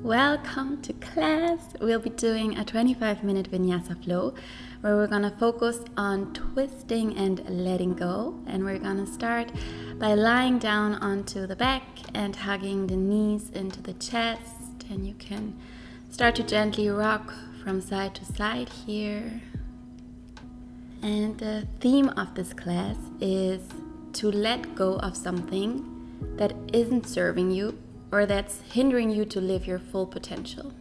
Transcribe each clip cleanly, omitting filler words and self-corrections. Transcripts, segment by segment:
Welcome to class. We'll be doing a 25-minute Vinyasa flow where we're gonna focus on twisting and letting go. And we're gonna start by lying down onto the back and hugging the knees into the chest. And you can start to gently rock from side to side here. And the theme of this class is to let go of something that isn't serving you or that's hindering you to live your full potential.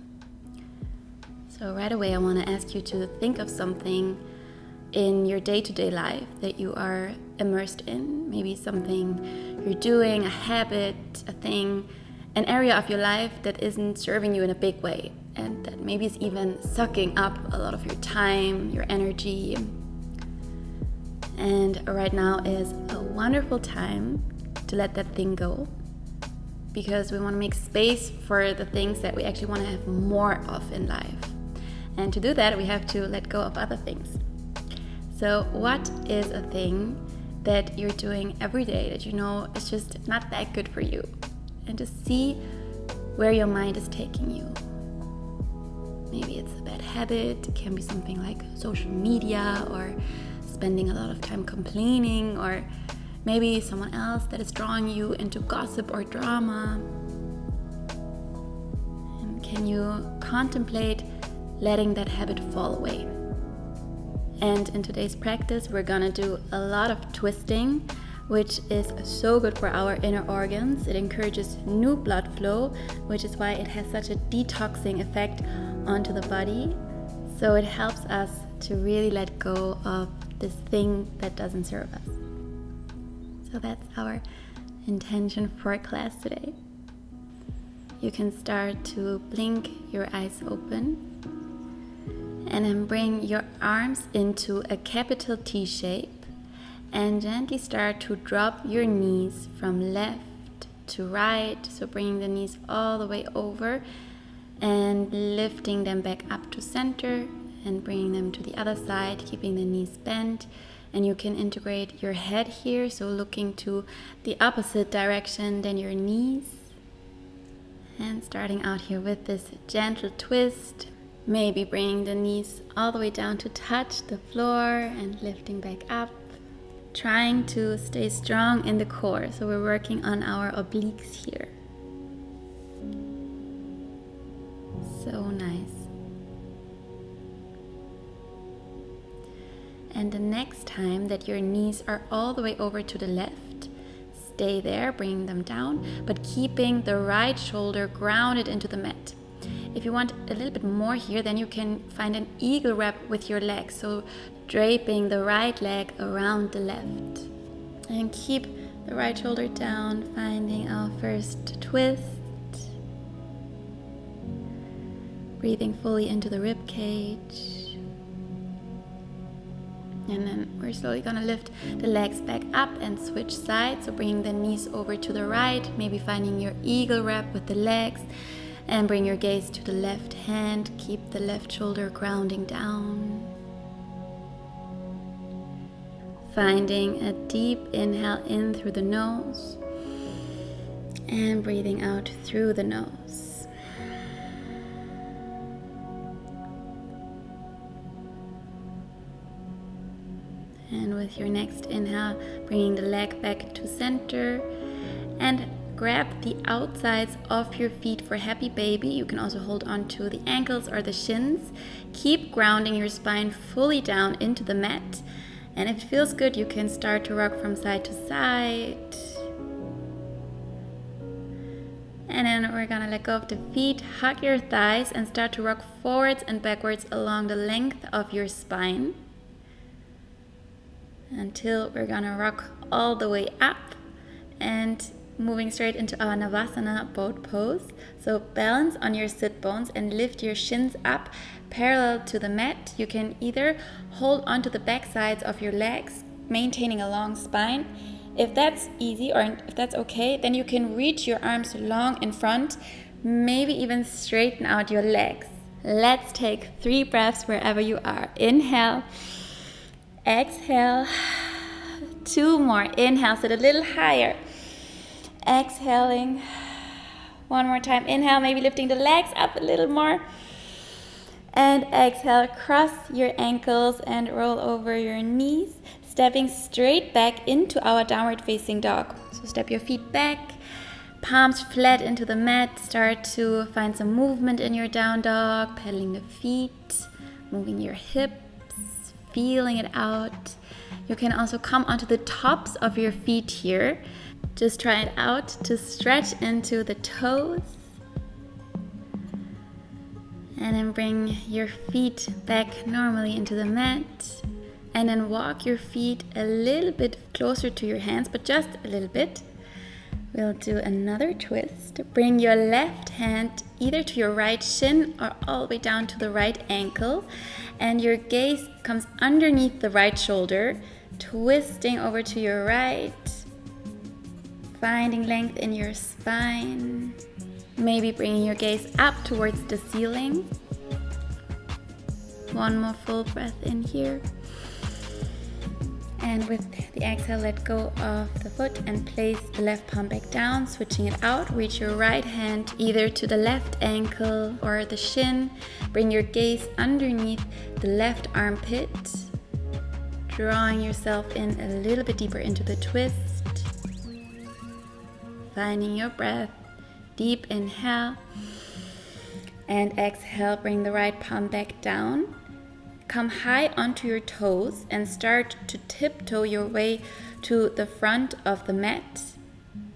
So right away I want to ask you to think of something in your day-to-day life that you are immersed in. Maybe something you're doing, a habit, a thing, an area of your life that isn't serving you in a big way and that maybe is even sucking up a lot of your time, your energy. And right now is a wonderful time to let that thing go, because we want to make space for the things that we actually want to have more of in life. And to do that, we have to let go of other things. So what is a thing that you're doing every day that you know is just not that good for you? And just see where your mind is taking you. Maybe it's a bad habit. It can be something like social media, or spending a lot of time complaining, or maybe someone else that is drawing you into gossip or drama. And can you contemplate letting that habit fall away? And in today's practice, we're gonna do a lot of twisting, which is so good for our inner organs. It encourages new blood flow, which is why it has such a detoxing effect onto the body. So it helps us to really let go of this thing that doesn't serve us. So that's our intention for class today. You can start to blink your eyes open and then bring your arms into a capital T shape and gently start to drop your knees from left to right. So bringing the knees all the way over and lifting them back up to center and bringing them to the other side, keeping the knees bent. And you can integrate your head here, so looking to the opposite direction than your knees. And starting out here with this gentle twist, maybe bringing the knees all the way down to touch the floor and lifting back up. Trying to stay strong in the core, so we're working on our obliques here. So nice. And the next time that your knees are all the way over to the left, stay there, bringing them down, but keeping the right shoulder grounded into the mat. If you want a little bit more here, then you can find an eagle wrap with your legs. So draping the right leg around the left. And keep the right shoulder down, finding our first twist. Breathing fully into the rib cage. And then we're slowly gonna lift the legs back up and switch sides. So bringing the knees over to the right, maybe finding your eagle wrap with the legs, and bring your gaze to the left hand. Keep the left shoulder grounding down. Finding a deep inhale in through the nose and breathing out through the nose. And with your next inhale, bringing the leg back to center and grab the outsides of your feet for happy baby. You can also hold on to the ankles or the shins. Keep grounding your spine fully down into the mat. And if it feels good, you can start to rock from side to side. And then we're gonna let go of the feet, hug your thighs, and start to rock forwards and backwards along the length of your spine, until we're gonna rock all the way up and moving straight into our Navasana boat pose. So balance on your sit bones and lift your shins up parallel to the mat. You can either hold onto the back sides of your legs, maintaining a long spine. If that's easy, or if that's okay, then you can reach your arms long in front, maybe even straighten out your legs. Let's take 3 breaths wherever you are. Inhale. Exhale. 2 more. Inhale, sit a little higher. Exhaling. One more time. Inhale, maybe lifting the legs up a little more. And exhale, cross your ankles and roll over your knees, stepping straight back into our downward facing dog. So step your feet back, palms flat into the mat. Start to find some movement in your down dog, pedaling the feet, moving your hips, feeling it out. You can also come onto the tops of your feet here. Just try it out to stretch into the toes. And then bring your feet back normally into the mat. And then walk your feet a little bit closer to your hands, but just a little bit. We'll do another twist. Bring your left hand either to your right shin or all the way down to the right ankle. And your gaze comes underneath the right shoulder, twisting over to your right. Finding length in your spine. Maybe bringing your gaze up towards the ceiling. One more full breath in here. And with the exhale, let go of the foot and place the left palm back down, switching it out. Reach your right hand either to the left ankle or the shin. Bring your gaze underneath the left armpit, drawing yourself in a little bit deeper into the twist. Finding your breath. Deep inhale and exhale. Bring the right palm back down. Come high onto your toes and start to tiptoe your way to the front of the mat.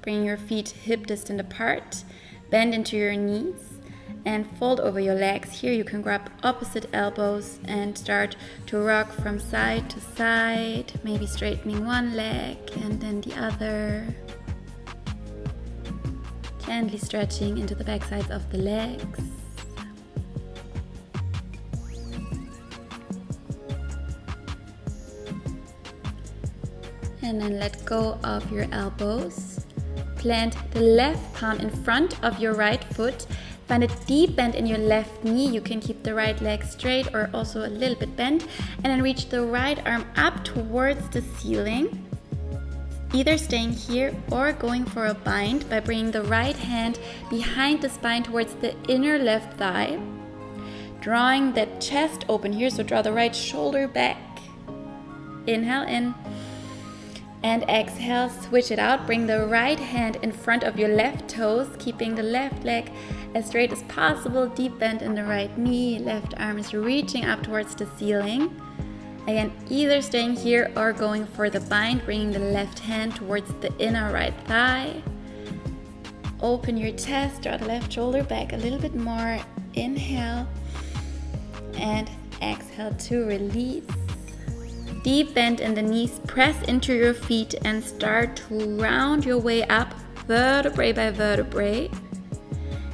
Bring your feet hip distance apart. Bend into your knees and fold over your legs. Here you can grab opposite elbows and start to rock from side to side. Maybe straightening one leg and then the other. Gently stretching into the back sides of the legs. And then let go of your elbows. Plant the left palm in front of your right foot. Find a deep bend in your left knee. You can keep the right leg straight or also a little bit bent. And then reach the right arm up towards the ceiling. Either staying here or going for a bind by bringing the right hand behind the spine towards the inner left thigh. Drawing the chest open here, so draw the right shoulder back. Inhale in and exhale, switch it out. Bring the right hand in front of your left toes, keeping the left leg as straight as possible. Deep bend in the right knee, left arm is reaching up towards the ceiling. Again, either staying here or going for the bind, bringing the left hand towards the inner right thigh. Open your chest, draw the left shoulder back a little bit more. Inhale and exhale to release. Deep bend in the knees, press into your feet and start to round your way up, vertebrae by vertebrae.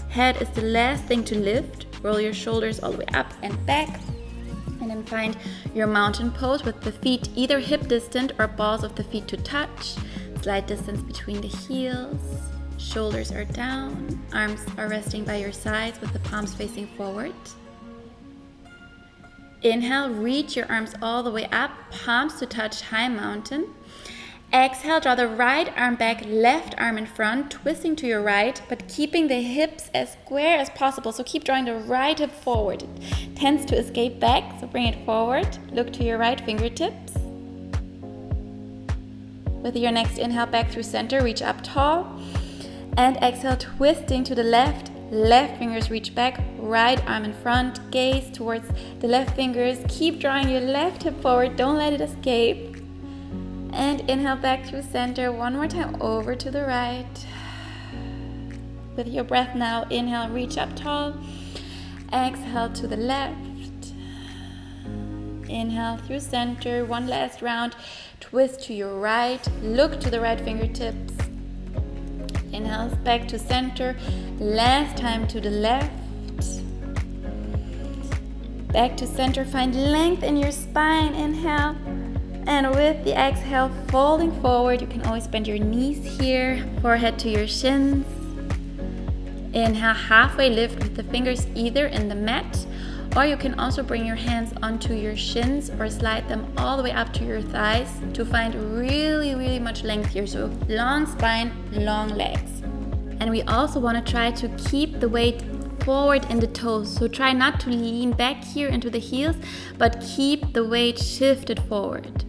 Head is the last thing to lift. Roll your shoulders all the way up and back. And then find your mountain pose with the feet either hip distant or balls of the feet to touch. Slight distance between the heels. Shoulders are down. Arms are resting by your sides with the palms facing forward. Inhale, reach your arms all the way up, palms to touch high mountain. Exhale, draw the right arm back, left arm in front, twisting to your right, but keeping the hips as square as possible. So keep drawing the right hip forward. It tends to escape back, so bring it forward. Look to your right fingertips. With your next inhale, back through center, reach up tall. And exhale, twisting to the left. Left fingers reach back, right arm in front, gaze towards the left fingers. Keep drawing your left hip forward, don't let it escape. And inhale back through center, one more time over to the right. With your breath now, inhale, reach up tall. Exhale to the left. Inhale through center, one last round. Twist to your right, look to the right fingertips. Inhale back to center, last time to the left. Back to center, find length in your spine, inhale. And with the exhale, folding forward, you can always bend your knees here, forehead to your shins. Inhale, halfway lift with the fingers either in the mat, or you can also bring your hands onto your shins or slide them all the way up to your thighs to find really much length here. So long spine, long legs. And we also want to try to keep the weight forward in the toes. So try not to lean back here into the heels, but keep the weight shifted forward.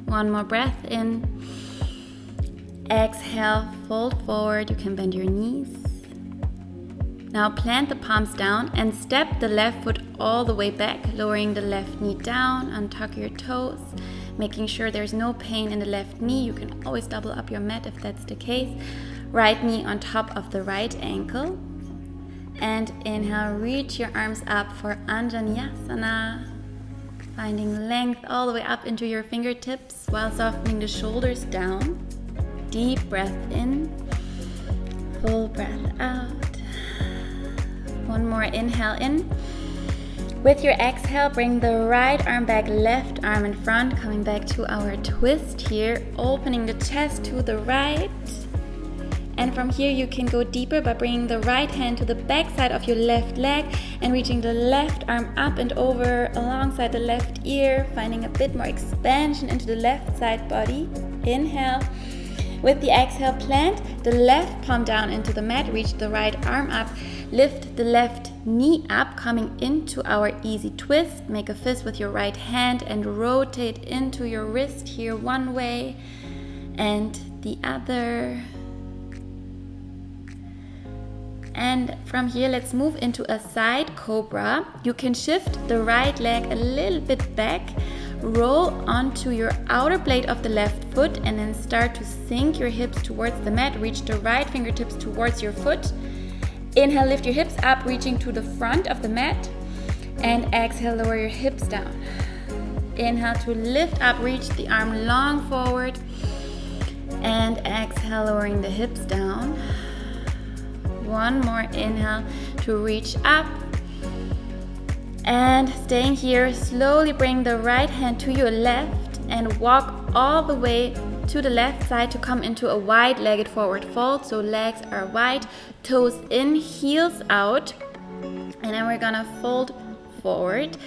One more breath in. Exhale, fold forward. You can bend your knees. Now plant the palms down and step the left foot all the way back, lowering the left knee down, untuck your toes, making sure there's no pain in the left knee. You can always double up your mat if that's the case. Right knee on top of the right ankle. And inhale, reach your arms up for Anjaneyasana. Finding length all the way up into your fingertips while softening the shoulders down. Deep breath in, full breath out. One more inhale in. With your exhale, bring the right arm back, left arm in front, coming back to our twist here, opening the chest to the right. And from here you can go deeper by bringing the right hand to the back side of your left leg and reaching the left arm up and over alongside the left ear, finding a bit more expansion into the left side body. Inhale. With the exhale, plant the left palm down into the mat, reach the right arm up, lift the left knee up, coming into our easy twist. Make a fist with your right hand and rotate into your wrist here one way and the other. And from here, let's move into a side cobra. You can shift the right leg a little bit back, roll onto your outer blade of the left foot, and then start to sink your hips towards the mat. Reach the right fingertips towards your foot. Inhale, lift your hips up, reaching to the front of the mat. And exhale, lower your hips down. Inhale to lift up, reach the arm long forward. And exhale, lowering the hips down. One more inhale to reach up. And staying here, slowly bring the right hand to your left and walk all the way to the left side to come into a wide-legged forward fold. So legs are wide, toes in, heels out. And then we're gonna fold forward,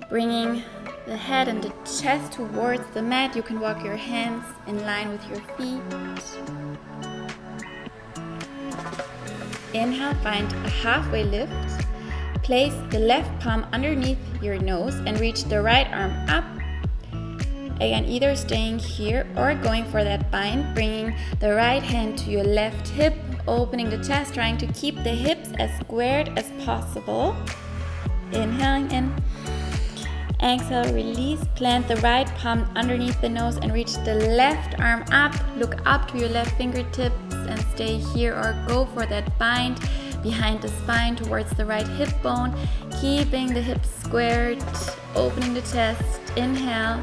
bringing the head and the chest towards the mat. You can walk your hands in line with your feet. Inhale, find a halfway lift. Place the left palm underneath your nose and reach the right arm up. Again, either staying here or going for that bind, bringing the right hand to your left hip, opening the chest, trying to keep the hips as squared as possible. Inhaling in. Exhale, release. Plant the right palm underneath the nose and reach the left arm up. Look up to your left fingertips and stay here or go for that bind behind the spine towards the right hip bone, keeping the hips squared, opening the chest. Inhale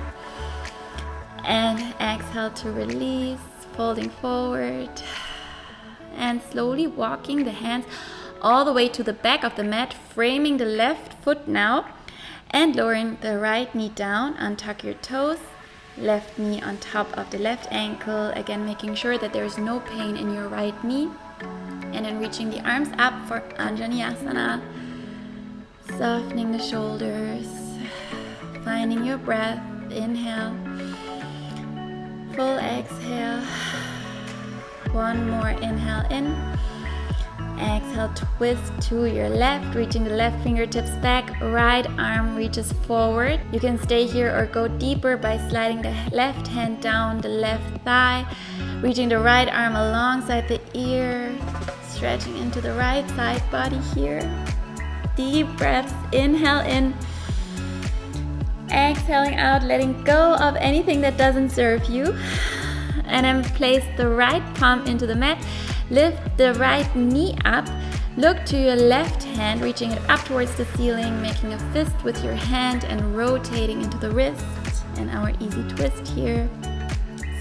and exhale to release, folding forward and slowly walking the hands all the way to the back of the mat, framing the left foot now and lowering the right knee down. Untuck your toes, left knee on top of the left ankle, again making sure that there is no pain in your right knee. And then reaching the arms up for Anjaneyasana, softening the shoulders, finding your breath. Inhale, full exhale, one more inhale in. Exhale, twist to your left, reaching the left fingertips back, right arm reaches forward. You can stay here or go deeper by sliding the left hand down the left thigh, reaching the right arm alongside the ear, stretching into the right side body here. Deep breaths, inhale in, exhaling out, letting go of anything that doesn't serve you. And then place the right palm into the mat. Lift the right knee up, look to your left hand, reaching it up towards the ceiling, making a fist with your hand and rotating into the wrist. And our easy twist here,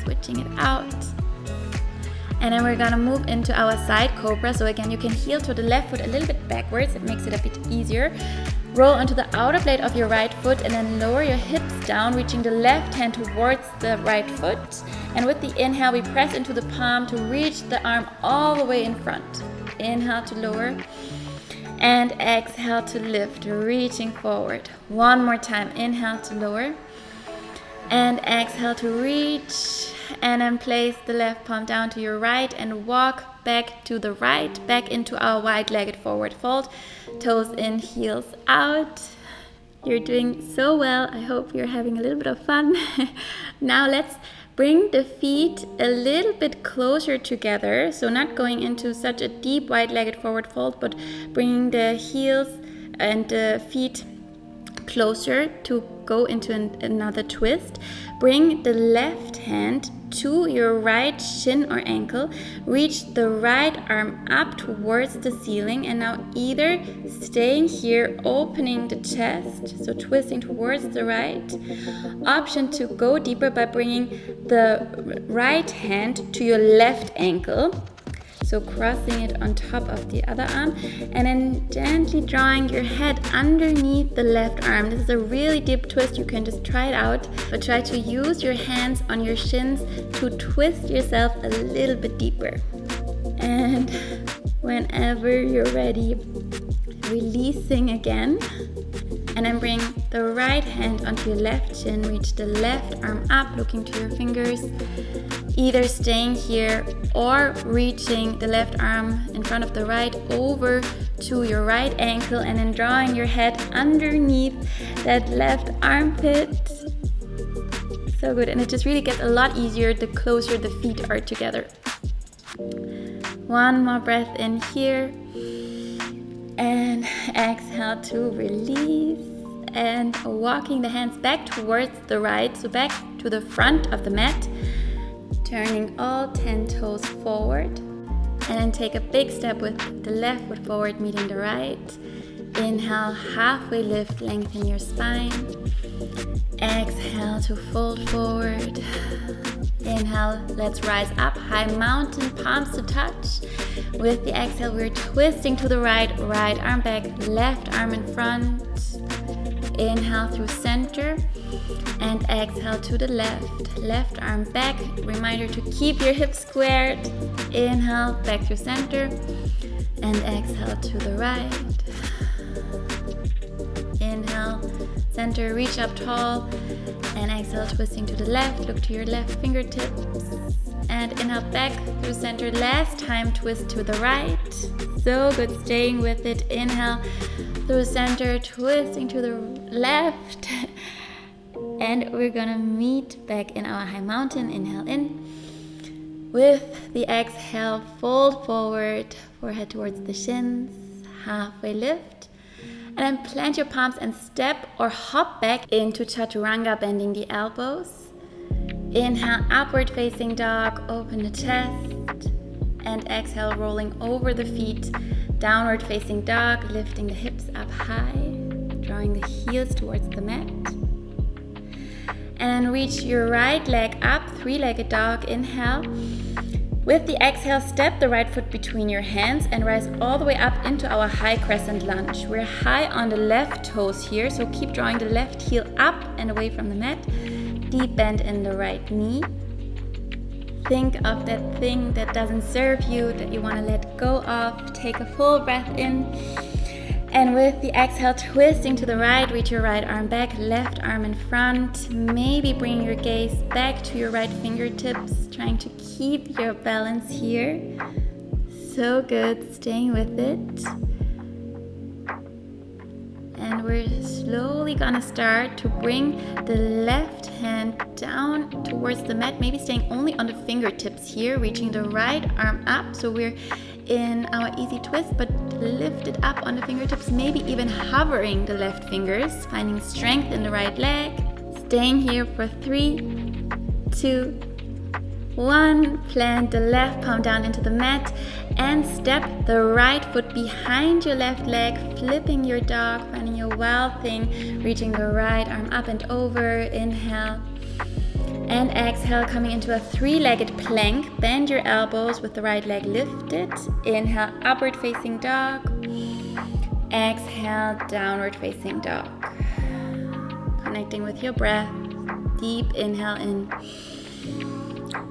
switching it out. And then we're gonna move into our side cobra. So again, you can heel to the left foot a little bit backwards, it makes it a bit easier. Roll onto the outer blade of your right foot and then lower your hips down, reaching the left hand towards the right foot. And with the inhale, we press into the palm to reach the arm all the way in front. Inhale to lower and exhale to lift, reaching forward. One more time, inhale to lower and exhale to reach. And then place the left palm down to your right and walk back to the right, back into our wide-legged forward fold. Toes in, heels out. You're doing so well. I hope you're having a little bit of fun. Now let's bring the feet a little bit closer together. So not going into such a deep wide-legged forward fold, but bringing the heels and the feet closer to go into another twist. Bring the left hand to your right shin or ankle. Reach the right arm up towards the ceiling, and now either staying here, opening the chest, so twisting towards the right. Option to go deeper by bringing the right hand to your left ankle. So crossing it on top of the other arm, and then gently drawing your head underneath the left arm. This is a really deep twist. You can just try it out, but try to use your hands on your shins to twist yourself a little bit deeper. And whenever you're ready, releasing again. And then bring the right hand onto your left shin, reach the left arm up, looking to your fingers, either staying here or reaching the left arm in front of the right over to your right ankle, and then drawing your head underneath that left armpit. So good, and it just really gets a lot easier the closer the feet are together. One more breath in here. And exhale to release, and walking the hands back towards the right, so back to the front of the mat, turning all 10 toes forward, and then take a big step with the left foot forward meeting the right. Inhale, halfway lift, lengthen your spine. Exhale to fold forward. Inhale, let's rise up, high mountain, palms to touch. With the exhale, we're twisting to the right, right arm back, left arm in front. Inhale through center, and exhale to the left, left arm back. Reminder to keep your hips squared. Inhale, back through center, and exhale to the right. Inhale, center, reach up tall, and exhale, twisting to the left, look to your left fingertips, and inhale back through center. Last time, twist to the right. So good, staying with it. Inhale through center, twisting to the left, and we're gonna meet back in our high mountain. Inhale in. With the exhale, fold forward, forehead towards the shins, halfway lift. And then plant your palms and step or hop back into chaturanga, bending the elbows. Inhale, upward facing dog, open the chest. And exhale, rolling over the feet, downward facing dog, lifting the hips up high, drawing the heels towards the mat. And reach your right leg up, three-legged dog, inhale. With the exhale, step the right foot between your hands and rise all the way up into our high crescent lunge. We're high on the left toes here, so keep drawing the left heel up and away from the mat. Deep bend in the right knee. Think of that thing that doesn't serve you, that you want to let go of. Take a full breath in. And with the exhale, twisting to the right, reach your right arm back, left arm in front. Maybe bring your gaze back to your right fingertips, trying to keep your balance here. So good, staying with it. And we're slowly gonna start to bring the left hand down towards the mat, maybe staying only on the fingertips here, reaching the right arm up. So we're in our easy twist, but lift it up on the fingertips, maybe even hovering the left fingers, finding strength in the right leg. Staying here for 3, 2, 1. Plant the left palm down into the mat and step the right foot behind your left leg, flipping your dog, finding your wild thing, reaching the right arm up and over. Inhale. And exhale, coming into a three-legged plank. Bend your elbows with the right leg lifted. Inhale, upward facing dog. Exhale, downward facing dog. Connecting with your breath. Deep inhale in.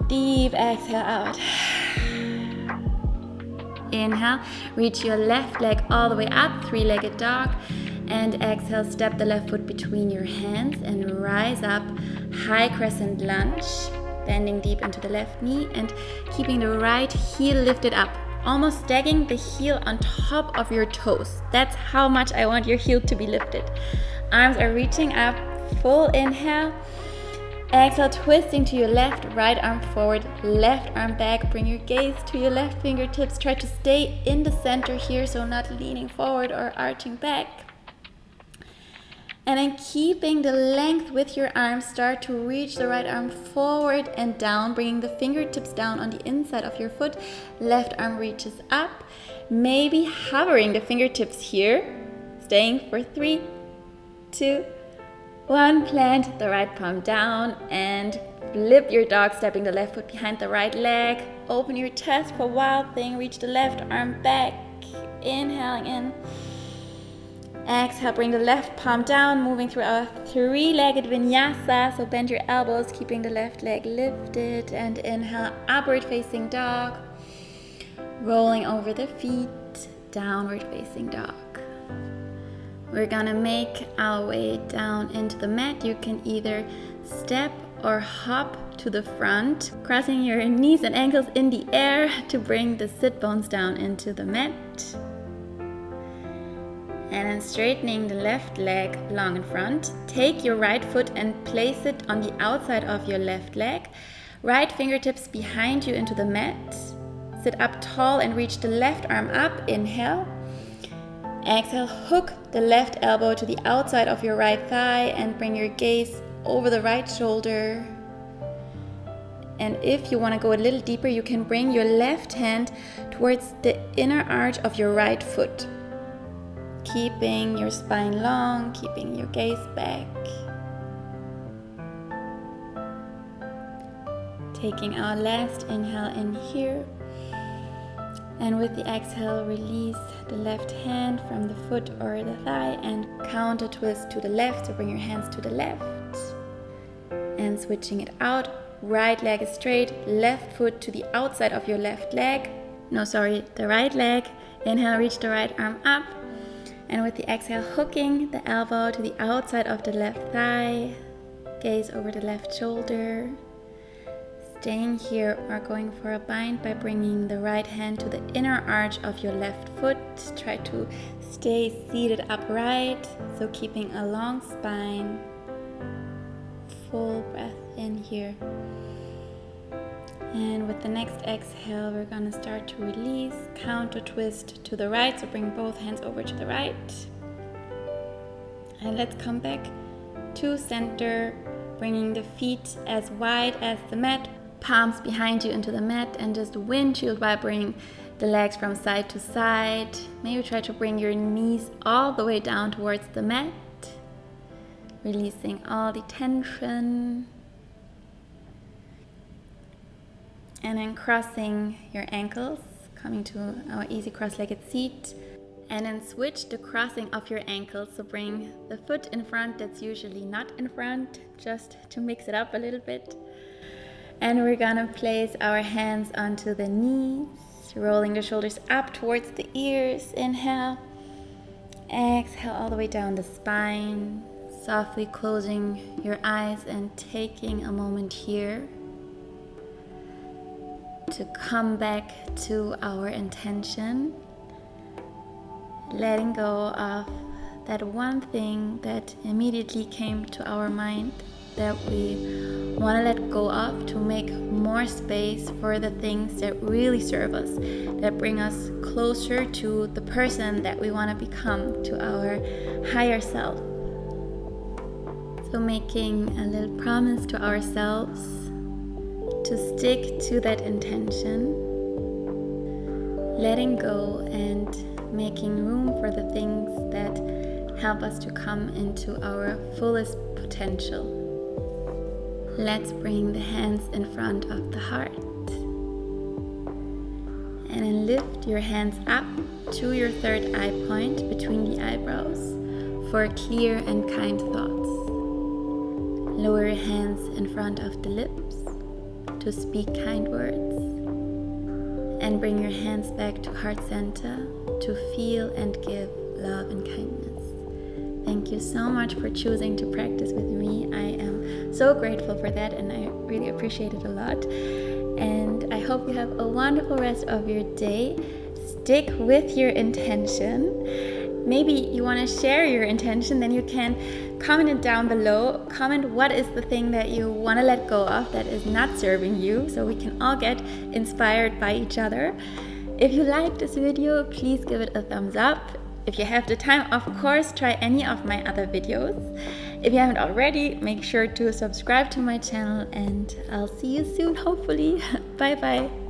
Deep exhale out. Inhale, reach your left leg all the way up, three-legged dog. And exhale, step the left foot between your hands and rise up, high crescent lunge, bending deep into the left knee and keeping the right heel lifted up. almost stacking the heel on top of your toes. That's how much I want your heel to be lifted. Arms are reaching up, full inhale. Exhale, twisting to your left, right arm forward, left arm back. Bring your gaze to your left fingertips. Try to stay in the center here, so not leaning forward or arching back. And then keeping the length with your arms, start to reach the right arm forward and down, bringing the fingertips down on the inside of your foot. Left arm reaches up, maybe hovering the fingertips here. Staying for 3, 2, 1, plant the right palm down and flip your dog, stepping the left foot behind the right leg. Open your chest for wild thing, reach the left arm back, inhaling in. Exhale, bring the left palm down, moving through our 3-legged Vinyasa. So bend your elbows, keeping the left leg lifted, and inhale, upward facing dog. Rolling over the feet, downward facing dog. We're gonna make our way down into the mat. You can either step or hop to the front, crossing your knees and ankles in the air to bring the sit bones down into the mat. And then straightening the left leg long in front. Take your right foot and place it on the outside of your left leg. Right fingertips behind you into the mat. Sit up tall and reach the left arm up. Inhale. Exhale, hook the left elbow to the outside of your right thigh and bring your gaze over the right shoulder. And if you want to go a little deeper, you can bring your left hand towards the inner arch of your right foot. Keeping your spine long, keeping your gaze back. Taking our last inhale in here. And with the exhale, release the left hand from the foot or the thigh and counter twist to the left. So bring your hands to the left. And switching it out. Right leg is straight, left foot to the outside of your left leg. The right leg. Inhale, reach the right arm up. And with the exhale, hooking the elbow to the outside of the left thigh. Gaze over the left shoulder. Staying here or going for a bind by bringing the right hand to the inner arch of your left foot. Try to stay seated upright, so keeping a long spine. Full breath in here. And with the next exhale, we're gonna start to release, counter twist to the right, so bring both hands over to the right. And let's come back to center, bringing the feet as wide as the mat, palms behind you into the mat, and just windshield vibrating the legs from side to side. Maybe try to bring your knees all the way down towards the mat, releasing all the tension. And then crossing your ankles, coming to our easy cross-legged seat. And then switch the crossing of your ankles, so bring the foot in front that's usually not in front, just to mix it up a little bit. And we're gonna place our hands onto the knees, rolling the shoulders up towards the ears. Inhale. Exhale all the way down the spine, softly closing your eyes and taking a moment here to come back to our intention, letting go of that one thing that immediately came to our mind that we want to let go of, to make more space for the things that really serve us, that bring us closer to the person that we want to become, to our higher self. So making a little promise to ourselves to stick to that intention, letting go and making room for the things that help us to come into our fullest potential. Let's bring the hands in front of the heart. And then lift your hands up to your third eye point between the eyebrows for clear and kind thoughts. Lower your hands in front of the lips to speak kind words. And bring your hands back to heart center to feel and give love and kindness. Thank you so much for choosing to practice with me. I am so grateful for that, and I really appreciate it a lot. and I hope you have a wonderful rest of your day. Stick with your intention. Maybe you want to share your intention, then you can comment it down below. Comment what is the thing that you want to let go of that is not serving you, so we can all get inspired by each other. If you like this video, please give it a thumbs up. If you have the time, of course, try any of my other videos. If you haven't already, make sure to subscribe to my channel, and I'll see you soon, hopefully. Bye bye.